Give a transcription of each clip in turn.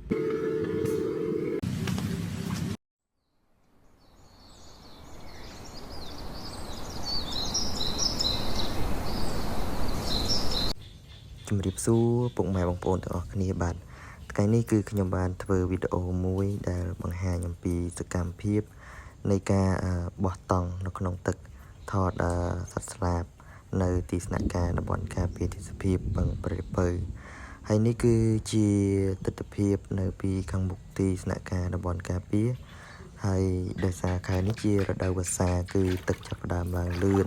ជំរាបសួរពុកម៉ែបងប្អូនទាំងអស់គ្នាបាទថ្ងៃនេះគឺខ្ញុំបានធ្វើវីដេអូមួយដែលបង្ហាញអំពីសកម្មភាពនៃការបោះតង់នៅក្នុងទឹកថតសត្វស្លាបនៅទីស្នាក់ការតំបន់ការពារទេសភាពបឹងព្រែកពៅហើយនេះគឺជាទស្សនវិជ្ជានៅពីខាងមុខទីស្នាក់ការតំបន់ការពារហើយដោយសារខែនេះជារដូវវស្សាគឺទឹកចាប់ផ្ដើមឡើងលឿន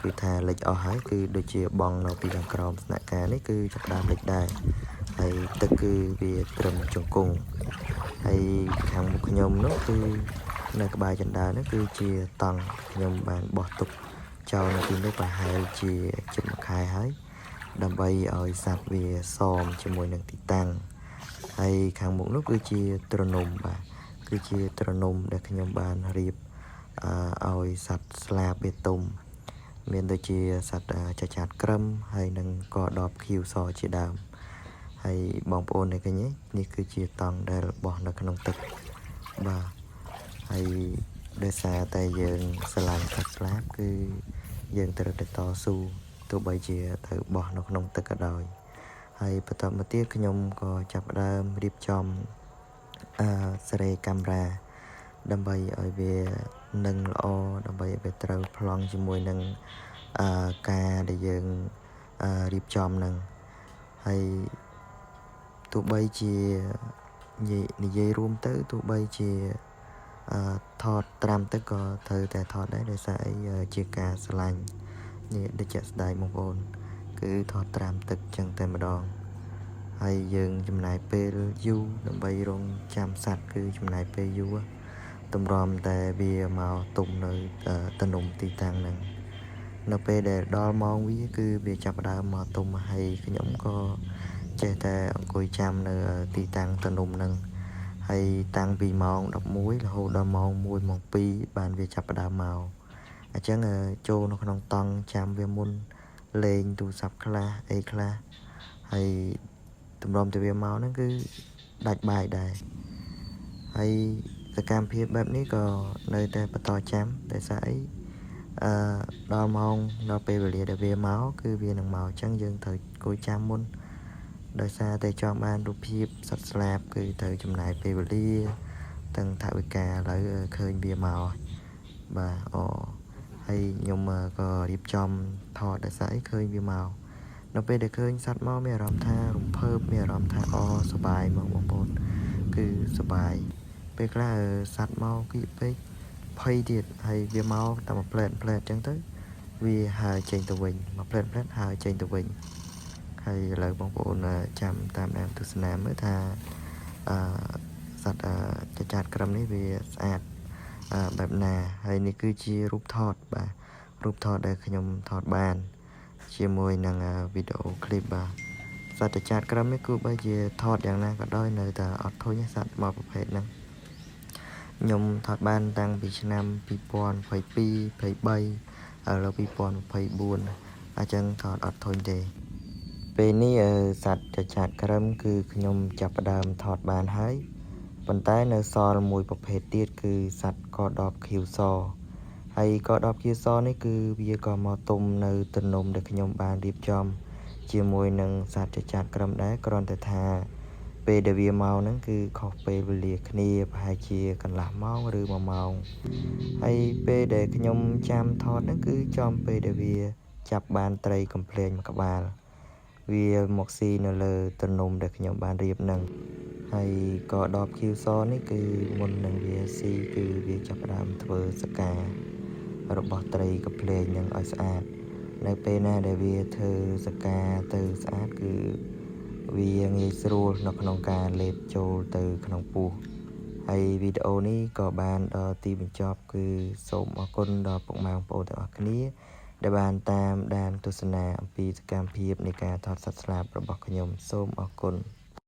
គឺថាលិចអស់ហើយគឺដូចជាបងនៅពីខាងក្រោមស្នាក់ការនេះគឺចាប់ផ្ដើមលិចដែរហើយទឹកគឺវាត្រឹមជង្គង់ហើយខាងមុខខ្ញុំនោះគឺនៅក្បែរចណ្ដាលនោះគឺជាតង់ខ្ញុំបានបោះទុកចោលនៅទីនេះប្រហែលជាជិត1ខែហើយដើម្បីឲ្យសត្វវាសមជាមួយនឹងទីតាំងហើយខាងមុខនោះគឺជាទ្រនំបាទគឺជាទ្រនំដែលខ្ញុំបានរៀបឲ្យសត្វស្លាបវាទុំមានដូចជាសត្វចចាតក្រឹមហើយនឹងកដបខៀវសជាដើមហើយបងប្អូននេះឃើញនេះគឺជាតង់ដែលបោះនៅក្នុងទឹកបាទហើយដោយសារតែយើងស្រឡាញ់សត្វស្លាបគឺយើងត្រូវតែតស៊ូទោះបីជាទៅបោះនៅក្នុងទឹកក៏ដោយហើយបន្តមកទៀតខ្ញុំក៏ចាប់ផ្ដើមរៀបចំសេរីកាមេរ៉ាដើម្បីឲ្យវានឹងល្អដើម្បីឲ្យវាត្រូវប្លង់ជាមួយនឹងការដែលយើងរៀបចំនឹងហើយទោះបីជានិយាយរួមទៅទោះបីជាថតត្រាំទឹកក៏ត្រូវតែថតដែរដោយសារអីជាការស្រឡាញ់នេះដូចជាស្ដាយបងប្អូនគឺថតត្រាំទឹកចឹងតែម្ដងហើយយើងចំណាយពេលយូរដើម្បីរងចាំសត្វគឺចំណាយពេលយូរតម្រាំតែវាមកទុំនៅតំណុំទីតាំងហ្នឹងនៅពេលដែលដល់ម៉ោងវាគឺវាចាប់ផ្ដើមមកទុំហើយខ្ញុំក៏ចេះតែអង្គុយចាំនៅទីតាំងតំណុំហ្នឹងហើយតាំងពីម៉ោង11រហូតដល់ម៉ោង1ម៉ោង2បានវាចាប់ផ្ដើមមកអញ្ចឹងចូលនៅក្នុងតង់ចាំវាមុនលេងទូរស័ព្ទខ្លះអីខ្លះហើយតម្រុំទៅវាមកហ្នឹងគឺដាច់បាយដែរហើយសកម្មភាពបែបនេះក៏នៅតែបន្តចាំតែស្អីដល់ម៉ោងដល់ពេលវេលាដែលវាមកគឺវានឹងមកអញ្ចឹងយើងត្រូវគួរចាំមុនដោយសារតែចង់បានរូបភាពសត្វស្លាបគឺត្រូវចំណាយពេលវេលាទាំងថវិកាឥឡូវឃើញវាមកបាទហើយខ្ញុំក៏រៀបចំថតដោយសារអីឃើញវាមកនៅពេលដែលឃើញសត្វមកមានអារម្មណ៍ថារំភើបមានអារម្មណ៍ថាសប្បាយមកបងប្អូនគឺសប្បាយពេលខ្លះសត្វមកគៀកពេកភ័យទៀតហើយវាមកតែមួយផ្លែតអញ្ចឹងទៅវាហើរចេញទៅវិញមួយផ្លែតហើរចេញទៅវិញហើយឥឡូវបងប្អូនចាំតាមដានទស្សនាមើលថាសត្វចចាតក្រឹមនេះវាស្អាតបែបណាហើយនេះគឺជារូបថតបាទរូបថតដែលខ្ញុំថតបានជាមួយនឹងវីដេអូឃ្លីបបាទសត្វចចាតក្រឹមនេះគូបីជាថតយ៉ាងណាក៏ដោយនៅតែអត់ធុញសត្វមកប្រភេទហ្នឹងខ្ញុំថតបានតាំងពីឆ្នាំ2022 23ឥឡូវ2024អញ្ចឹងថតអត់ធុញទេពេលនេះសត្វចចាតក្រឹមគឺខ្ញុំចាប់ផ្ដើមថតបានហើយប៉ុន្តែនៅសល់មួយប្រភេទទៀតគឺសត្វកដបខៀវសហើយកដបខៀវសនេះគឺវាក៏មកទុំនៅតំណុំដែលខ្ញុំបានរៀបចំជាមួយនឹងសត្វចចាតក្រឹមដែរគ្រាន់តែថាពេលដែលវាមកហ្នឹងគឺខុសពេលវេលាគ្នាប្រហែលជាកន្លះម៉ោងឬ1ម៉ោងហើយពេលដែលខ្ញុំចាំថតហ្នឹងគឺចំពេលដែលវាចាប់បានត្រីកំភ្លែងមួយក្បាលវាមកស៊ីនៅលើតំណុំដែលខ្ញុំបានរៀបហ្នឹងហើយក៏ដបខៀវសនេះគឺមុននឹងវាស៊ីគឺវាចាប់ផ្ដើមធ្វើសការបស់ត្រីកំភ្លែងហ្នឹងឲ្យស្អាតនៅពេលណាដែលវាធ្វើសកាទៅស្អាតគឺវាងាយស្រួលនៅក្នុងការលេបចូលទៅក្នុងពោះហើយវីដេអូនេះក៏បានដល់ទីបញ្ចប់គឺសូមអរគុណដល់ពុកម៉ែបងប្អូនទាំងអស់គ្នាដែលបានតាមដានទស្សនាអំពីសកម្មភាពនៃការថតសត្វស្លាបរបស់ខ្ញុំសូមអរគុណ